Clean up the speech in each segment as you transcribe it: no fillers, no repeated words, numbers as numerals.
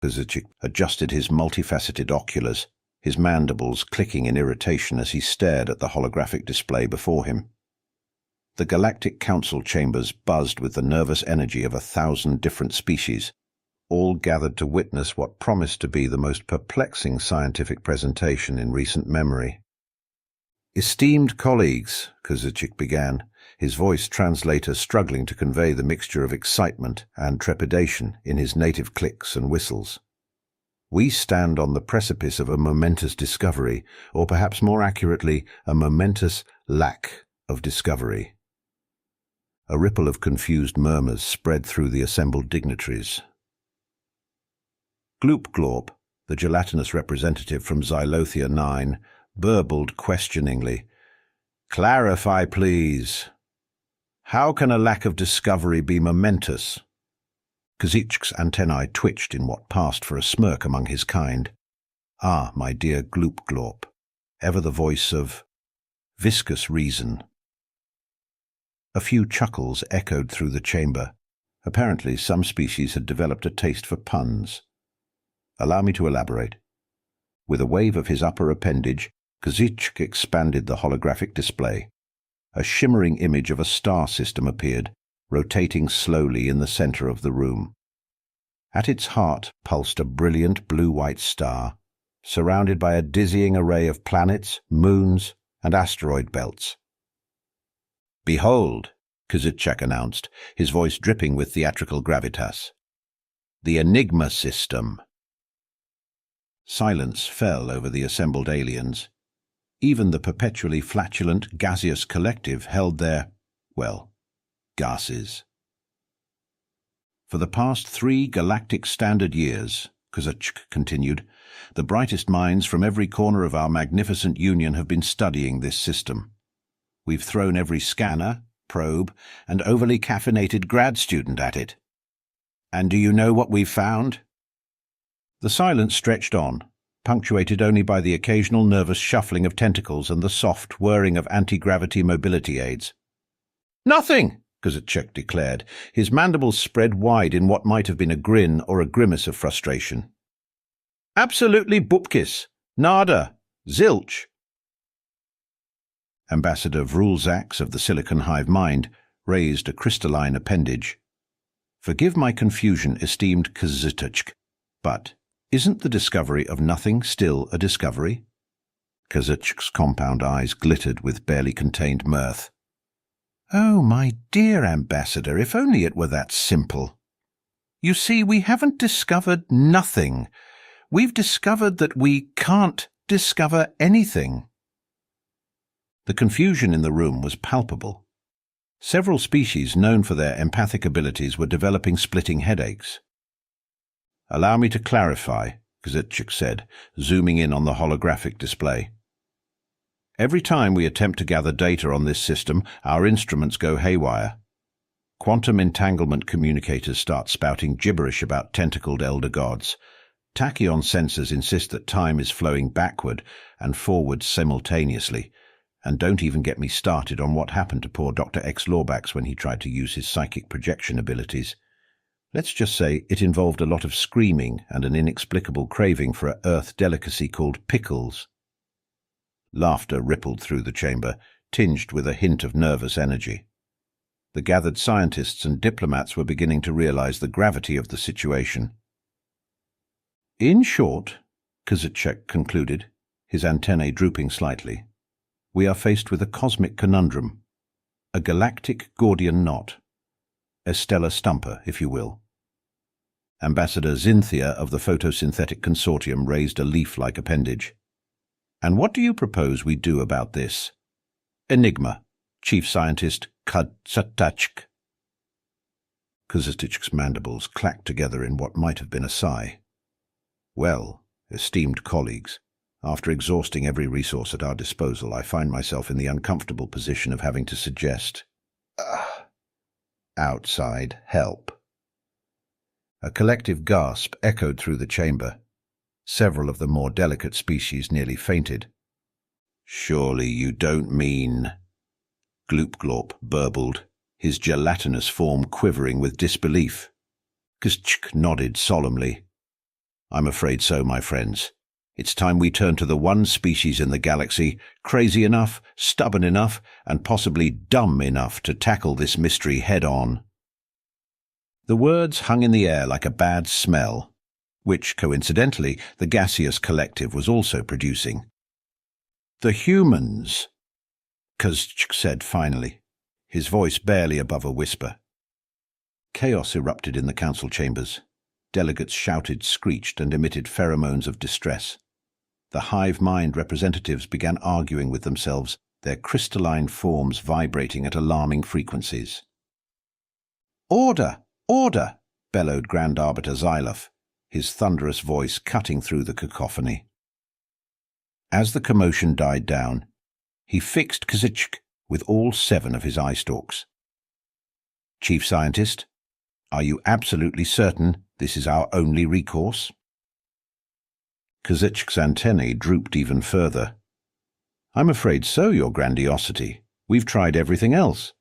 Kozaczyk adjusted his multifaceted oculars, his mandibles clicking in irritation as he stared at the holographic display before him. The Galactic Council chambers buzzed with the nervous energy of 1,000 different species, all gathered to witness what promised to be the most perplexing scientific presentation in recent memory. "Esteemed colleagues," Kozaczyk began, his voice translator struggling to convey the mixture of excitement and trepidation in his native clicks and whistles. "We stand on the precipice of a momentous discovery, or perhaps more accurately, a momentous lack of discovery." A ripple of confused murmurs spread through the assembled dignitaries. Gloop, the gelatinous representative from Xylothea 9, burbled questioningly, "Clarify, please. How can a lack of discovery be momentous?" Kozachik's antennae twitched in what passed for a smirk among his kind. "Ah, my dear Gloop, ever the voice of viscous reason." A few chuckles echoed through the chamber. Apparently some species had developed a taste for puns. Allow me to elaborate. With a wave of his upper appendage, Kozaczyk expanded the holographic display. A shimmering image of a star system appeared, rotating slowly in the center of the room. At its heart pulsed a brilliant blue-white star, surrounded by a dizzying array of planets, moons, and asteroid belts. "Behold," Kozaczyk announced, his voice dripping with theatrical gravitas, "the Enigma system." Silence fell over the assembled aliens. Even the perpetually flatulent, gaseous collective held their, gases. "For the past 3 galactic standard years," Kozaczyk continued, "the brightest minds from every corner of our magnificent union have been studying this system. We've thrown every scanner, probe, and overly caffeinated grad student at it. And do you know what we've found?" The silence stretched on, punctuated only by the occasional nervous shuffling of tentacles and the soft whirring of anti-gravity mobility aids. "Nothing!" Kozaczyk declared, his mandibles spread wide in what might have been a grin or a grimace of frustration. "Absolutely bupkis! Nada! Zilch!" Ambassador Vrulzax of the Silicon Hive Mind raised a crystalline appendage. "Forgive my confusion, esteemed Kozaczyk, but isn't the discovery of nothing still a discovery?" Kozachik's compound eyes glittered with barely contained mirth. "Oh, my dear Ambassador, if only it were that simple. You see, we haven't discovered nothing. We've discovered that we can't discover anything." The confusion in the room was palpable. Several species known for their empathic abilities were developing splitting headaches. "Allow me to clarify," Kozaczyk said, zooming in on the holographic display. "Every time we attempt to gather data on this system, our instruments go haywire. Quantum entanglement communicators start spouting gibberish about tentacled elder gods. Tachyon sensors insist that time is flowing backward and forward simultaneously. And don't even get me started on what happened to poor Dr. X Lorbax when he tried to use his psychic projection abilities. Let's just say it involved a lot of screaming and an inexplicable craving for a earth delicacy called pickles." Laughter rippled through the chamber, tinged with a hint of nervous energy. The gathered scientists and diplomats were beginning to realize the gravity of the situation. "In short," Kozaczyk concluded, his antennae drooping slightly, "we are faced with a cosmic conundrum, a galactic Gordian knot, a stellar stumper, if you will." Ambassador Xynthia of the Photosynthetic Consortium raised a leaf-like appendage. "And what do you propose we do about this?" "Enigma, Chief Scientist Kozaczyk." Kozachik's mandibles clacked together in what might have been a sigh. "Well, esteemed colleagues, after exhausting every resource at our disposal, I find myself in the uncomfortable position of having to suggest outside help." A collective gasp echoed through the chamber. Several of the more delicate species nearly fainted. "Surely you don't mean—" Gloop burbled, his gelatinous form quivering with disbelief. Kozaczyk nodded solemnly. I'm afraid so, my friends. It's time we turn to the one species in the galaxy crazy enough, stubborn enough, and possibly dumb enough to tackle this mystery head-on. The words hung in the air like a bad smell, which, coincidentally, the gaseous collective was also producing. "The humans," Kazchk said finally, his voice barely above a whisper. Chaos erupted in the council chambers. Delegates shouted, screeched, and emitted pheromones of distress. The hive mind representatives began arguing with themselves, their crystalline forms vibrating at alarming frequencies. "Order! Order!" bellowed Grand Arbiter Xylof, his thunderous voice cutting through the cacophony. As the commotion died down, he fixed Kazchk with all 7 of his eye stalks. "Chief Scientist, are you absolutely certain this is our only recourse?" Kazchk's antennae drooped even further. "I'm afraid so, Your Grandiosity. We've tried everything else.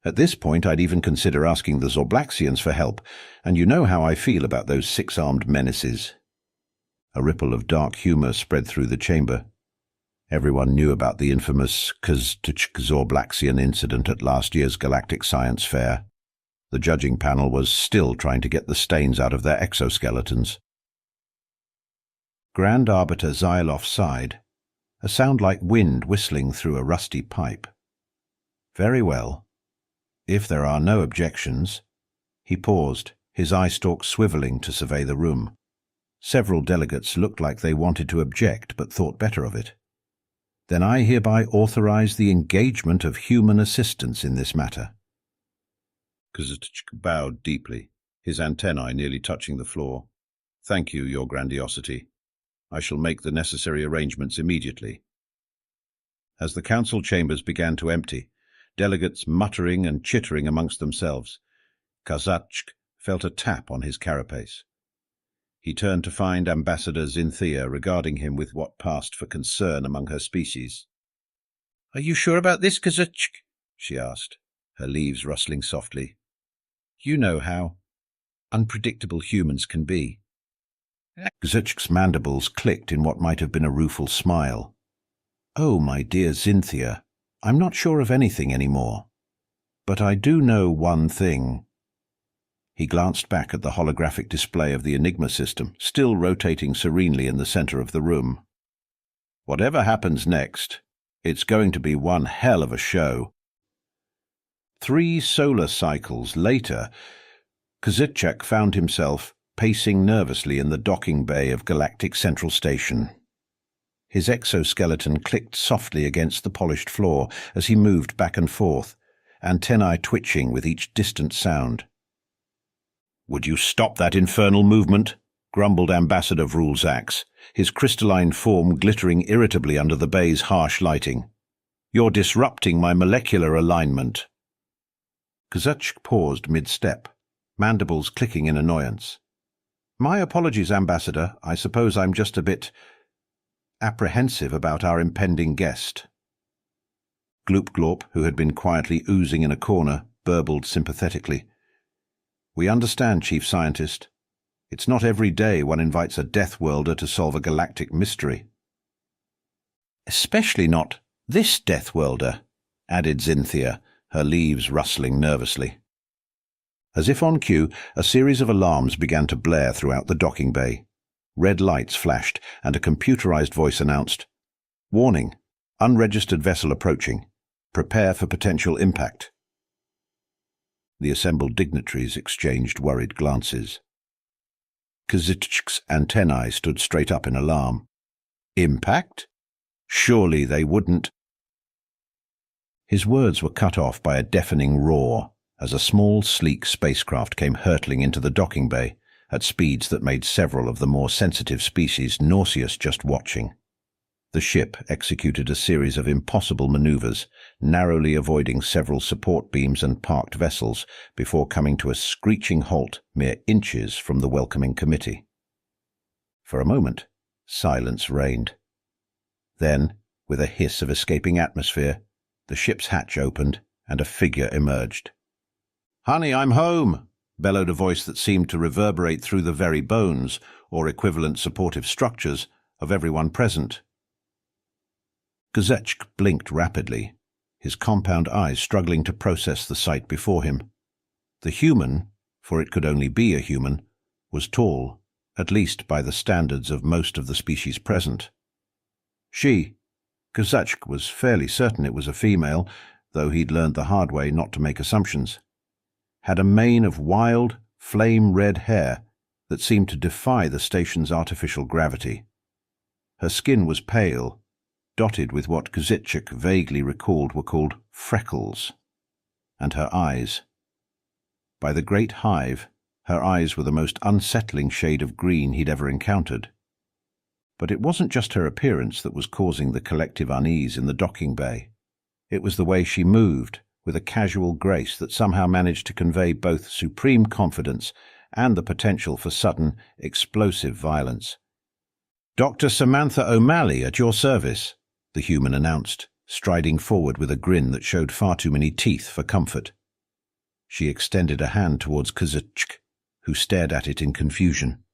At this point, I'd even consider asking the Zorblaxians for help, and you know how I feel about those 6-armed menaces." A ripple of dark humor spread through the chamber. Everyone knew about the infamous Zorblaxian incident at last year's Galactic Science Fair. The judging panel was still trying to get the stains out of their exoskeletons. Grand Arbiter Xylof sighed, a sound like wind whistling through a rusty pipe. "Very well. If there are no objections—" He paused, his eye stalks swiveling to survey the room. Several delegates looked like they wanted to object but thought better of it. "Then I hereby authorize the engagement of human assistance in this matter." Kazchk bowed deeply, his antennae nearly touching the floor. "Thank you, Your Grandiosity. I shall make the necessary arrangements immediately." As the council chambers began to empty, delegates muttering and chittering amongst themselves, Kazchk felt a tap on his carapace. He turned to find Ambassador Xynthia regarding him with what passed for concern among her species. "Are you sure about this, Kazchk?" she asked, her leaves rustling softly. "You know how unpredictable humans can be." Kazchk's mandibles clicked in what might have been a rueful smile. "Oh, my dear Xynthia, I'm not sure of anything anymore. But I do know one thing." He glanced back at the holographic display of the Enigma system, still rotating serenely in the center of the room. "Whatever happens next, it's going to be one hell of a show." 3 solar cycles later, Kazchk found himself pacing nervously in the docking bay of Galactic Central Station. His exoskeleton clicked softly against the polished floor as he moved back and forth, antennae twitching with each distant sound. "Would you stop that infernal movement?" grumbled Ambassador Vrulzax, his crystalline form glittering irritably under the bay's harsh lighting. "You're disrupting my molecular alignment." Kazchk paused mid-step, mandibles clicking in annoyance. "My apologies, Ambassador. I suppose I'm just a bit apprehensive about our impending guest." Gloop, who had been quietly oozing in a corner, burbled sympathetically. "We understand, Chief Scientist. It's not every day one invites a Deathworlder to solve a galactic mystery." "Especially not this Deathworlder," added Xynthia, her leaves rustling nervously. As if on cue, a series of alarms began to blare throughout the docking bay. Red lights flashed, and a computerized voice announced, "Warning, unregistered vessel approaching. Prepare for potential impact." The assembled dignitaries exchanged worried glances. Kazchk's antennae stood straight up in alarm. "Impact? Surely they wouldn't—" His words were cut off by a deafening roar as a small, sleek spacecraft came hurtling into the docking bay at speeds that made several of the more sensitive species nauseous just watching. The ship executed a series of impossible maneuvers, narrowly avoiding several support beams and parked vessels before coming to a screeching halt mere inches from the welcoming committee. For a moment, silence reigned. Then, with a hiss of escaping atmosphere, the ship's hatch opened and a figure emerged. "Honey, I'm home!" bellowed a voice that seemed to reverberate through the very bones, or equivalent supportive structures of everyone present. Kazechk blinked rapidly, his compound eyes struggling to process the sight before him. The human, for it could only be a human, was tall, at least by the standards of most of the species present. She, Kazechk was fairly certain it was a female, though he'd learned the hard way not to make assumptions, had a mane of wild, flame-red hair that seemed to defy the station's artificial gravity. Her skin was pale, dotted with what Kazechk vaguely recalled were called freckles, and her eyes. By the great hive, her eyes were the most unsettling shade of green he'd ever encountered. But it wasn't just her appearance that was causing the collective unease in the docking bay. It was the way she moved, with a casual grace that somehow managed to convey both supreme confidence and the potential for sudden, explosive violence. "Dr. Samantha O'Malley, at your service," the human announced, striding forward with a grin that showed far too many teeth for comfort. She extended a hand towards Kazechk, who stared at it in confusion.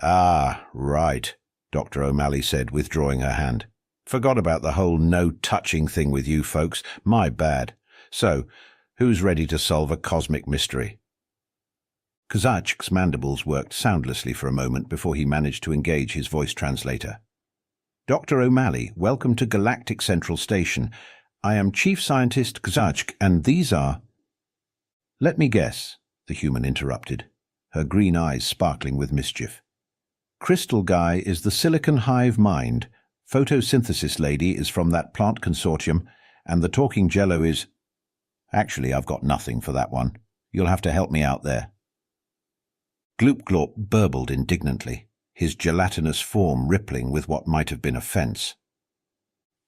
"Ah, right," Dr. O'Malley said, withdrawing her hand. "Forgot about the whole no-touching thing with you folks. My bad. So, who's ready to solve a cosmic mystery?" Kazechk's mandibles worked soundlessly for a moment before he managed to engage his voice translator. "Dr. O'Malley, welcome to Galactic Central Station. I am Chief Scientist Kazechk, and these are—" "Let me guess," the human interrupted, her green eyes sparkling with mischief. "Crystal Guy is the Silicon Hive Mind, Photosynthesis Lady is from that plant consortium, and the Talking Jello is— Actually, I've got nothing for that one. You'll have to help me out there." Gloop-glop burbled indignantly, his gelatinous form rippling with what might have been offence.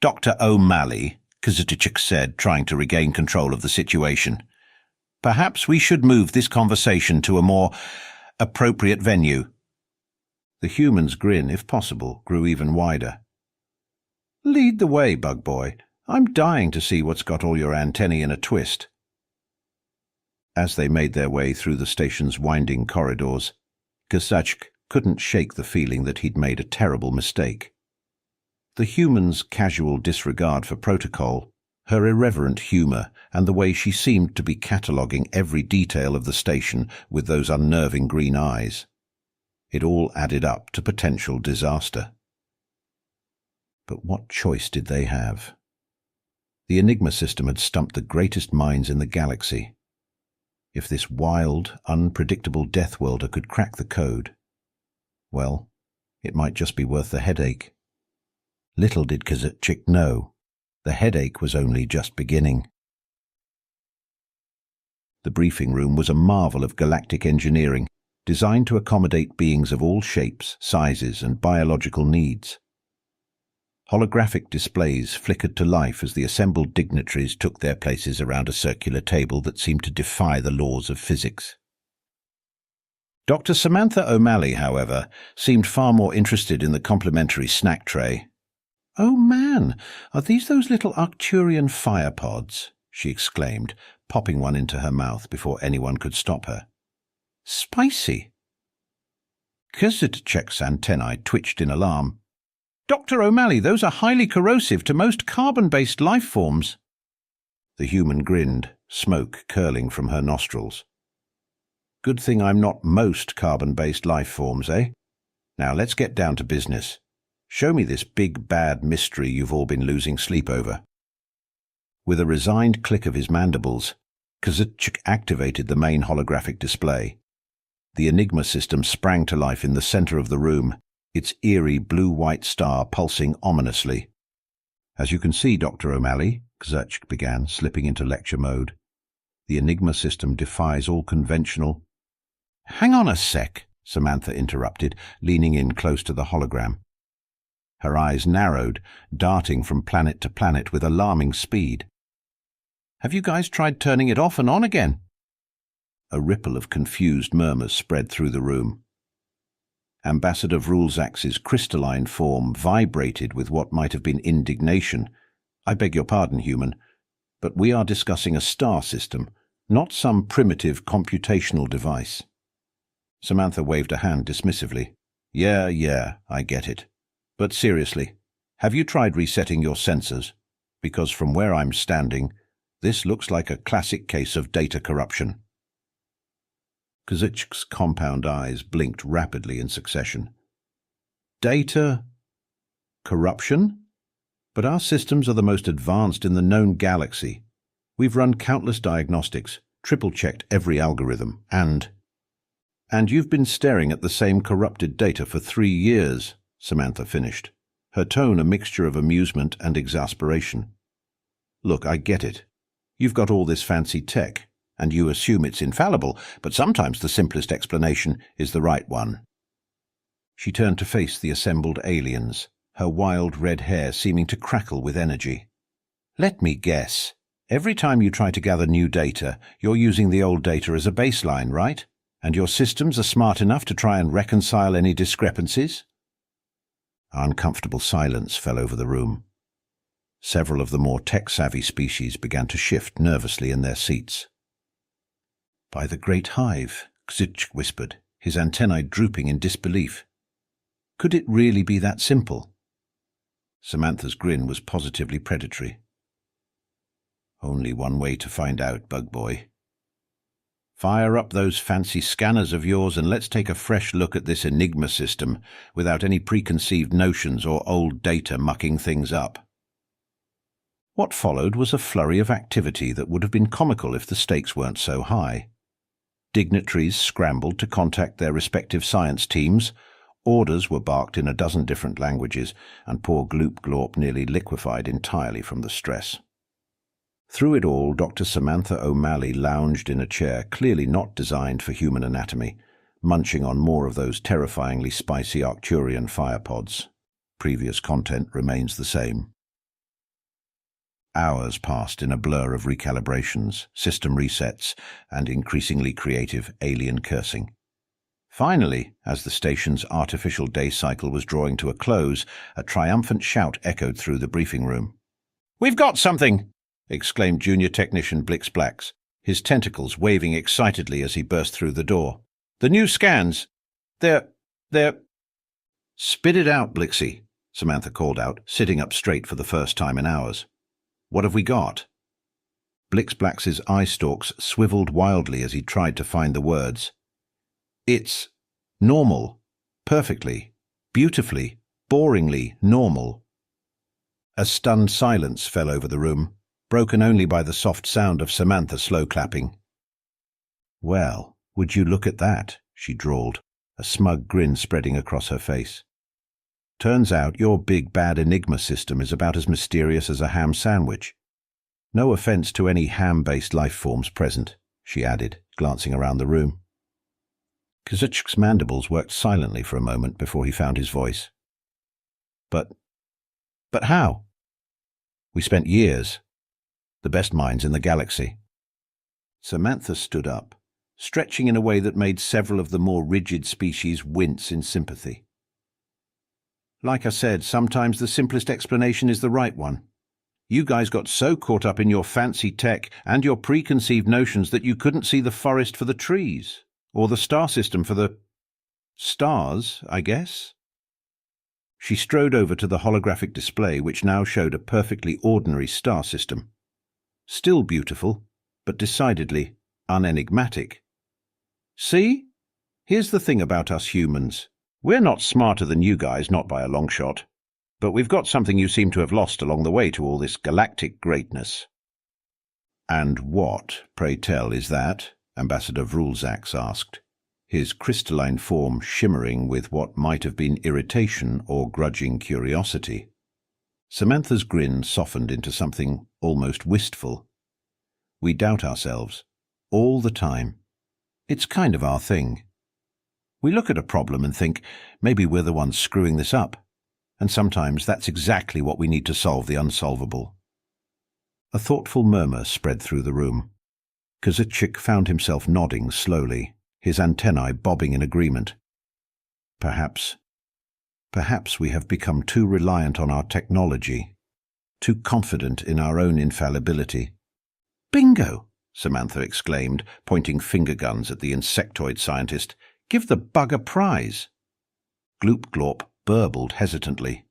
"Dr. O'Malley," Kazechk said, trying to regain control of the situation, "perhaps we should move this conversation to a more appropriate venue." The human's grin, if possible, grew even wider. "Lead the way, bug boy. I'm dying to see what's got all your antennae in a twist." As they made their way through the station's winding corridors, Kazechk couldn't shake the feeling that he'd made a terrible mistake. The human's casual disregard for protocol, her irreverent humour, and the way she seemed to be cataloguing every detail of the station with those unnerving green eyes. It all added up to potential disaster. But what choice did they have? The Enigma system had stumped the greatest minds in the galaxy. If this wild, unpredictable Deathworlder could crack the code, well, it might just be worth the headache. Little did Kazechk know, the headache was only just beginning. The briefing room was a marvel of galactic engineering, designed to accommodate beings of all shapes, sizes, and biological needs. Holographic displays flickered to life as the assembled dignitaries took their places around a circular table that seemed to defy the laws of physics. Dr. Samantha O'Malley, however, seemed far more interested in the complimentary snack tray. "Oh man, are these those little Arcturian fire pods?" she exclaimed, popping one into her mouth before anyone could stop her. "Spicy." Kazechk's antennae twitched in alarm. "Dr. O'Malley, those are highly corrosive to most carbon-based life forms." The human grinned, smoke curling from her nostrils. "Good thing I'm not most carbon-based life forms, eh? Now let's get down to business. Show me this big bad mystery you've all been losing sleep over." With a resigned click of his mandibles, Kazechk activated the main holographic display. The Enigma system sprang to life in the center of the room, its eerie blue-white star pulsing ominously. "As you can see, Dr. O'Malley," Kazechk began, slipping into lecture mode, "the Enigma system defies all conventional—" "Hang on a sec," Samantha interrupted, leaning in close to the hologram. Her eyes narrowed, darting from planet to planet with alarming speed. "Have you guys tried turning it off and on again?" A ripple of confused murmurs spread through the room. Ambassador Vrulzax's crystalline form vibrated with what might have been indignation. "I beg your pardon, human, but we are discussing a star system, not some primitive computational device." Samantha waved a hand dismissively. Yeah, I get it. But seriously, have you tried resetting your sensors? Because from where I'm standing, this looks like a classic case of data corruption. Kazuch's compound eyes blinked rapidly in succession. Data corruption? But our systems are the most advanced in the known galaxy. We've run countless diagnostics, triple-checked every algorithm, and you've been staring at the same corrupted data for 3 years, Samantha finished, her tone a mixture of amusement and exasperation. Look, I get it. You've got all this fancy tech, and you assume it's infallible, but sometimes the simplest explanation is the right one. She turned to face the assembled aliens, her wild red hair seeming to crackle with energy. Let me guess. Every time you try to gather new data, you're using the old data as a baseline, right? And your systems are smart enough to try and reconcile any discrepancies? Uncomfortable silence fell over the room. Several of the more tech-savvy species began to shift nervously in their seats. By the great hive, Kazuch whispered, his antennae drooping in disbelief. Could it really be that simple? Samantha's grin was positively predatory. Only one way to find out, bug boy. Fire up those fancy scanners of yours and let's take a fresh look at this Enigma system without any preconceived notions or old data mucking things up. What followed was a flurry of activity that would have been comical if the stakes weren't so high. Dignitaries scrambled to contact their respective science teams, orders were barked in a dozen different languages, and poor Gloop Glorp nearly liquefied entirely from the stress. Through it all, Dr. Samantha O'Malley lounged in a chair clearly not designed for human anatomy, munching on more of those terrifyingly spicy Arcturian firepods. Previous content remains the same. Hours passed in a blur of recalibrations, system resets, and increasingly creative alien cursing. Finally, as the station's artificial day cycle was drawing to a close, a triumphant shout echoed through the briefing room. "We've got something!" exclaimed Junior Technician Blix Blacks, his tentacles waving excitedly as he burst through the door. "The new scans! They're... Spit it out, Blixie," Samantha called out, sitting up straight for the first time in hours. "What have we got?" Blix Blacks's eye stalks swiveled wildly as he tried to find the words. "It's normal. Perfectly. Beautifully. Boringly normal." A stunned silence fell over the room, broken only by the soft sound of Samantha slow clapping. "Well, would you look at that?" she drawled, a smug grin spreading across her face. "Turns out your big bad Enigma system is about as mysterious as a ham sandwich. No offense to any ham-based life forms present," she added, glancing around the room. Kazuch's mandibles worked silently for a moment before he found his voice. But how? We spent years. The best minds in the galaxy." Samantha stood up, stretching in a way that made several of the more rigid species wince in sympathy. "Like I said, sometimes the simplest explanation is the right one. You guys got so caught up in your fancy tech and your preconceived notions that you couldn't see the forest for the trees, or the star system for the... stars, I guess?" She strode over to the holographic display which now showed a perfectly ordinary star system. Still beautiful, but decidedly unenigmatic. "See? Here's the thing about us humans. We're not smarter than you guys, not by a long shot. But we've got something you seem to have lost along the way to all this galactic greatness." "And what, pray tell, is that?" Ambassador Vrulzax asked, his crystalline form shimmering with what might have been irritation or grudging curiosity. Samantha's grin softened into something almost wistful. "We doubt ourselves, all the time. It's kind of our thing. We look at a problem and think, maybe we're the ones screwing this up. And sometimes that's exactly what we need to solve the unsolvable." A thoughtful murmur spread through the room. Kazuchik found himself nodding slowly, his antennae bobbing in agreement. Perhaps we have become too reliant on our technology, too confident in our own infallibility. "Bingo!" Samantha exclaimed, pointing finger guns at the insectoid scientist. "Give the bug a prize." Gloop Glorp burbled hesitantly.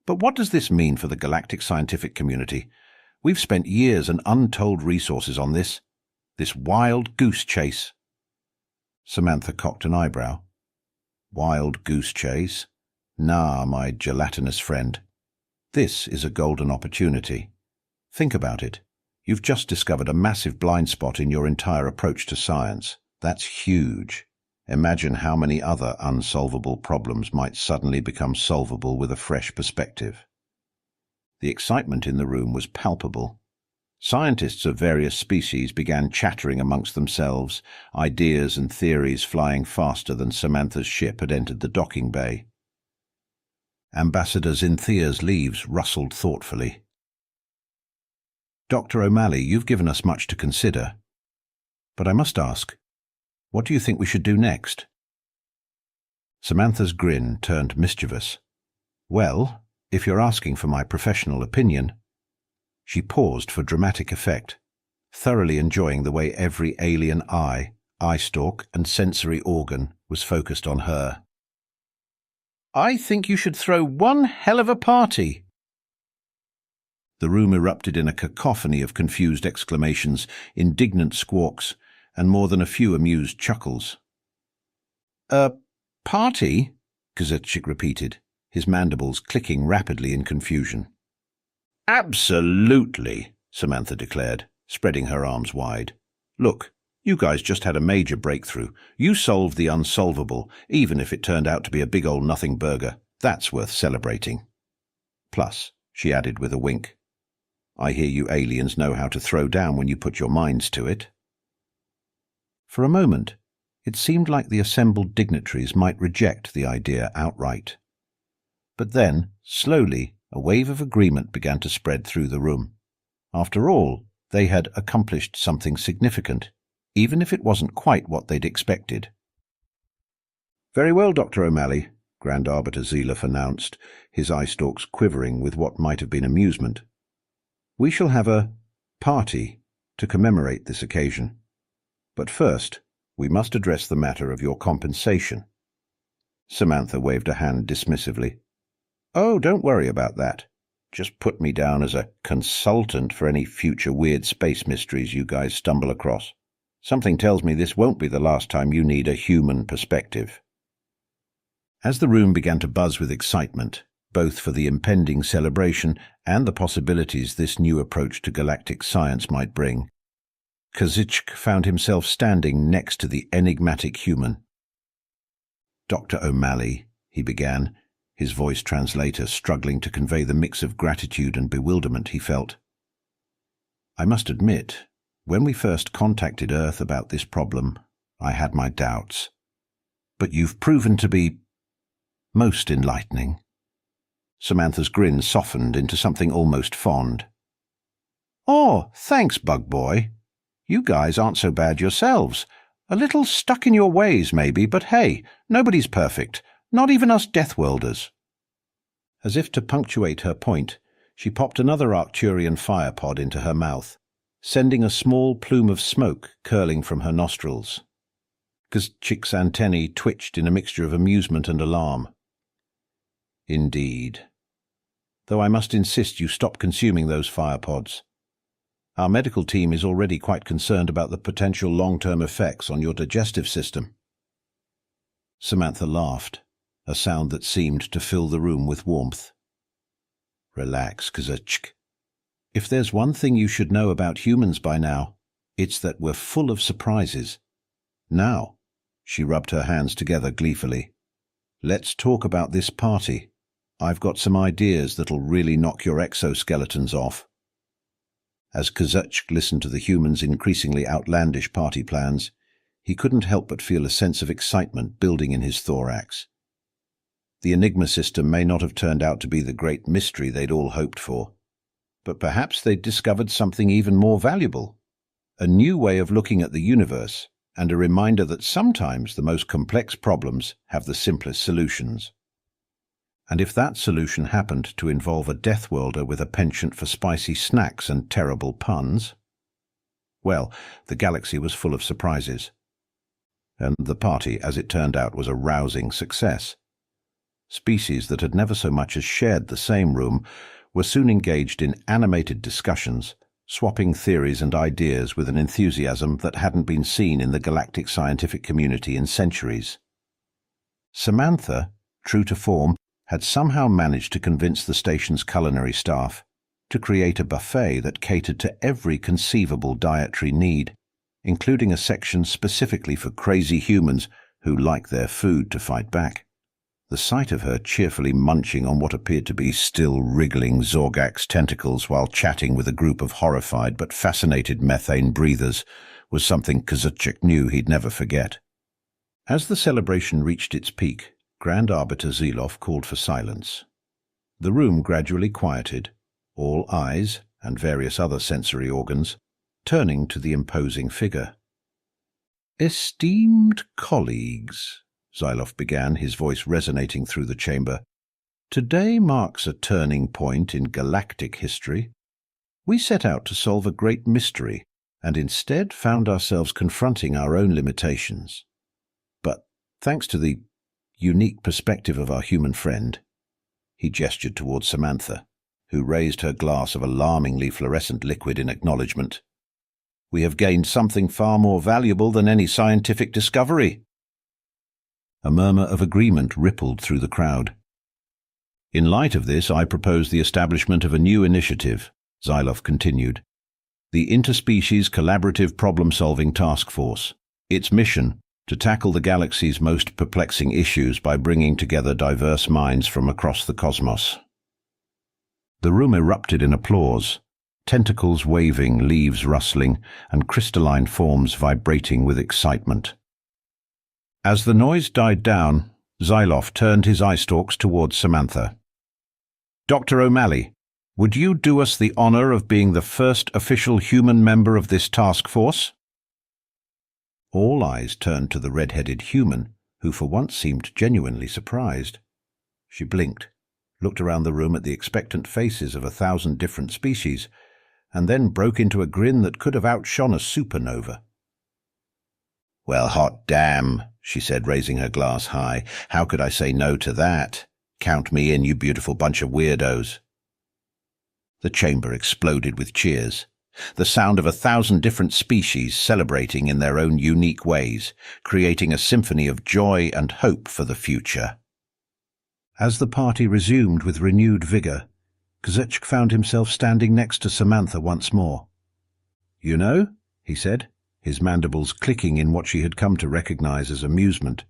But what does this mean for the galactic scientific community? We've spent years and untold resources on this wild goose chase. Samantha cocked an eyebrow. Wild goose chase? Nah, my gelatinous friend. This is a golden opportunity. Think about it. You've just discovered a massive blind spot in your entire approach to science. That's huge. Imagine how many other unsolvable problems might suddenly become solvable with a fresh perspective. The excitement in the room was palpable. Scientists of various species began chattering amongst themselves, ideas and theories flying faster than Samantha's ship had entered the docking bay. Ambassador Zinthea's leaves rustled thoughtfully. Dr. O'Malley, you've given us much to consider. But I must ask, what do you think we should do next? Samantha's grin turned mischievous. Well, if you're asking for my professional opinion. She paused for dramatic effect, thoroughly enjoying the way every alien eye stalk, and sensory organ was focused on her. I think you should throw one hell of a party. The room erupted in a cacophony of confused exclamations, indignant squawks, and more than a few amused chuckles. A party? Kazuchik repeated, his mandibles clicking rapidly in confusion. Absolutely, Samantha declared, spreading her arms wide. Look, you guys just had a major breakthrough. You solved the unsolvable, even if it turned out to be a big old nothing burger. That's worth celebrating. Plus, she added with a wink, I hear you aliens know how to throw down when you put your minds to it. For a moment, it seemed like the assembled dignitaries might reject the idea outright. But then, slowly, a wave of agreement began to spread through the room. After all, they had accomplished something significant, even if it wasn't quite what they'd expected. Very well, Dr. O'Malley, Grand Arbiter Zelef announced, his eye stalks quivering with what might have been amusement. We shall have a party to commemorate this occasion. But first, we must address the matter of your compensation. Samantha waved a hand dismissively. Oh, don't worry about that. Just put me down as a consultant for any future weird space mysteries you guys stumble across. Something tells me this won't be the last time you need a human perspective. As the room began to buzz with excitement, both for the impending celebration and the possibilities this new approach to galactic science might bring, Kazuchik found himself standing next to the enigmatic human. Dr. O'Malley, he began, his voice translator struggling to convey the mix of gratitude and bewilderment he felt. I must admit, when we first contacted Earth about this problem, I had my doubts. But you've proven to be most enlightening. Samantha's grin softened into something almost fond. Oh, thanks, Bug Boy. You guys aren't so bad yourselves. A little stuck in your ways, maybe, but hey, nobody's perfect, not even us Deathworlders. As if to punctuate her point, she popped another Arcturian fire pod into her mouth, sending a small plume of smoke curling from her nostrils. Kazuchik's antennae twitched in a mixture of amusement and alarm. Indeed. Though I must insist you stop consuming those fire pods. Our medical team is already quite concerned about the potential long-term effects on your digestive system. Samantha laughed, a sound that seemed to fill the room with warmth. Relax, Kazuchik. If there's one thing you should know about humans by now, it's that we're full of surprises. Now, she rubbed her hands together gleefully, let's talk about this party. I've got some ideas that'll really knock your exoskeletons off. As Kazuchik listened to the humans' increasingly outlandish party plans, he couldn't help but feel a sense of excitement building in his thorax. The Enigma system may not have turned out to be the great mystery they'd all hoped for, but perhaps they'd discovered something even more valuable, a new way of looking at the universe, and a reminder that sometimes the most complex problems have the simplest solutions. And if that solution happened to involve a Deathworlder with a penchant for spicy snacks and terrible puns, well, the galaxy was full of surprises. And the party, as it turned out, was a rousing success. species that had never so much as shared the same room, were soon engaged in animated discussions, swapping theories and ideas with an enthusiasm that hadn't been seen in the galactic scientific community in centuries. Samantha, true to form, had somehow managed to convince the station's culinary staff to create a buffet that catered to every conceivable dietary need, including a section specifically for crazy humans who like their food to fight back. The sight of her cheerfully munching on what appeared to be still wriggling Zorgax tentacles while chatting with a group of horrified but fascinated methane breathers was something Kazutchik knew he'd never forget. As the celebration reached its peak, Grand Arbiter Zelov called for silence. The room gradually quieted, all eyes, and various other sensory organs, turning to the imposing figure. "Esteemed colleagues," Zelov began, his voice resonating through the chamber, "today marks a turning point in galactic history. We set out to solve a great mystery, and instead found ourselves confronting our own limitations. But thanks to the unique perspective of our human friend," he gestured towards Samantha, who raised her glass of alarmingly fluorescent liquid in acknowledgement, "we have gained something far more valuable than any scientific discovery." A murmur of agreement rippled through the crowd. "In light of this, I propose the establishment of a new initiative," Zelov continued. "The Interspecies Collaborative Problem-Solving Task Force. Its mission, to tackle the galaxy's most perplexing issues by bringing together diverse minds from across the cosmos." The room erupted in applause, tentacles waving, leaves rustling, and crystalline forms vibrating with excitement. As the noise died down, Zelov turned his eye stalks towards Samantha. "Dr. O'Malley, would you do us the honor of being the first official human member of this task force?" All eyes turned to the red-headed human, who for once seemed genuinely surprised. She blinked, looked around the room at the expectant faces of 1,000 different species, and then broke into a grin that could have outshone a supernova. "Well, hot damn," she said, raising her glass high. "How could I say no to that? Count me in, you beautiful bunch of weirdos." The chamber exploded with cheers, the sound of 1,000 different species celebrating in their own unique ways, creating a symphony of joy and hope for the future. As the party resumed with renewed vigor, Kazutchik found himself standing next to Samantha once more. "You know," he said, his mandibles clicking in what she had come to recognize as amusement,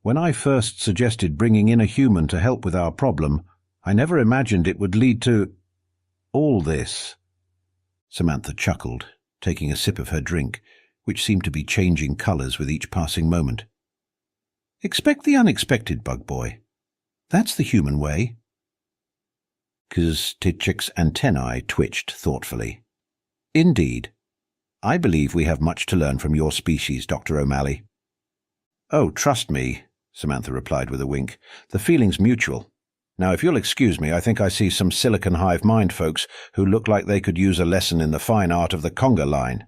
"when I first suggested bringing in a human to help with our problem, I never imagined it would lead to all this." Samantha chuckled, taking a sip of her drink, which seemed to be changing colors with each passing moment. "Expect the unexpected, bug boy. That's the human way." Kazutchik's antennae twitched thoughtfully. "Indeed. I believe we have much to learn from your species, Dr. O'Malley." "Oh, trust me," Samantha replied with a wink. "The feeling's mutual. Now, if you'll excuse me, I think I see some Silicon Hive mind folks who look like they could use a lesson in the fine art of the conga line."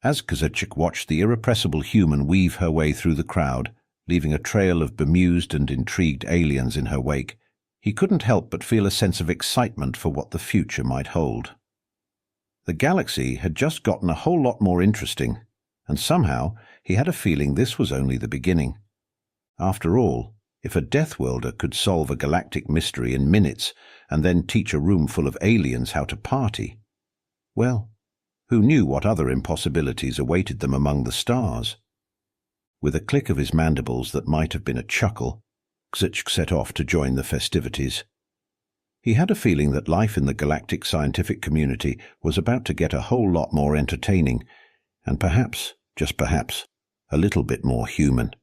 As Kazutchik watched the irrepressible human weave her way through the crowd, leaving a trail of bemused and intrigued aliens in her wake, he couldn't help but feel a sense of excitement for what the future might hold. The galaxy had just gotten a whole lot more interesting, and somehow he had a feeling this was only the beginning. After all, if a Deathworlder could solve a galactic mystery in minutes and then teach a room full of aliens how to party, well, who knew what other impossibilities awaited them among the stars? With a click of his mandibles that might have been a chuckle, Kazutchik set off to join the festivities. He had a feeling that life in the galactic scientific community was about to get a whole lot more entertaining, and perhaps, just perhaps, a little bit more human.